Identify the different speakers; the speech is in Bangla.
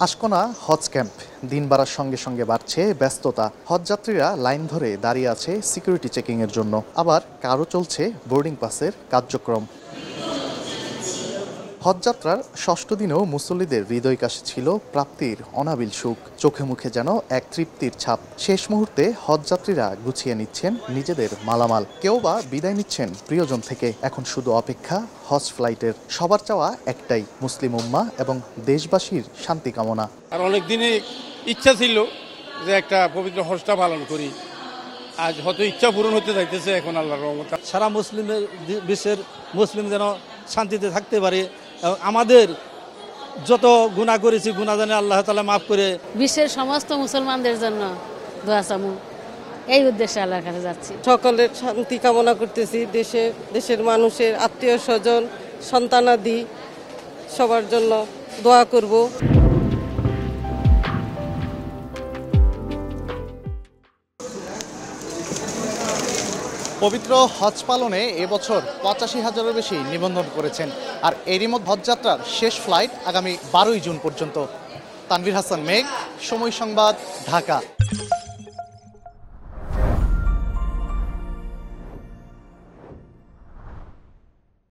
Speaker 1: আশকোনা হজ ক্যাম্প দিন বাড়ার সঙ্গে সঙ্গে বাড়ছে ব্যস্ততা। হজযাত্রীরা লাইন ধরে দাঁড়িয়ে আছে সিকিউরিটি চেকিংয়ের জন্য, আবার কারো চলছে বোর্ডিং পাসের কার্যক্রম। হজযাত্রার ষষ্ঠ দিনেও মুসল্লিদের হৃদয় কাশে ছিল প্রাপ্তির অনাবিল সুখ, চোখে মুখে যেন এক তৃপ্তির ছাপ। শেষ মুহূর্তে হজযাত্রীরা গুছিয়ে নিচ্ছেন নিজেদের মালামাল, কেউ বা বিদায় নিচ্ছেন প্রিয়জন থেকে। এখন শুধু অপেক্ষা হজ ফ্লাইটের। সবার চাওয়া একটাই, মুসলিম উম্মাহ এবং দেশবাসীর শান্তি কামনা।
Speaker 2: আর অনেক দিনে ইচ্ছা ছিল যে একটা পবিত্র হজটা পালন করি, আজ হয়তো ইচ্ছা পূরণ হতে যাইতেছে। এখন আল্লাহর রহমত
Speaker 3: সারা মুসলিমের বিশ্বের মুসলিম যেন শান্তিতে থাকতে পারে, এবং আমাদের যত গুনাহ করেছি গুনাহ যেন আল্লাহ তাআলা মাফ করে
Speaker 4: বিশ্বের সমস্ত মুসলমানদের জন্য দোয়া চামু, এই উদ্দেশ্যে আল্লাহর কাছে যাচ্ছি।
Speaker 5: সকলের শান্তি কামনা করতেছি। দেশের মানুষের আত্মীয় স্বজন সন্তানাদি সবার জন্য দোয়া করব।
Speaker 1: পবিত্র হজ পালনে এবছর ৮৫,০০০-এর বেশি নিবন্ধন করেছেন। আর এরই মধ্যে হজযাত্রার শেষ ফ্লাইট আগামী ১২ই জুন পর্যন্ত। তানভীর হাসান মেঘ, সময় সংবাদ, ঢাকা।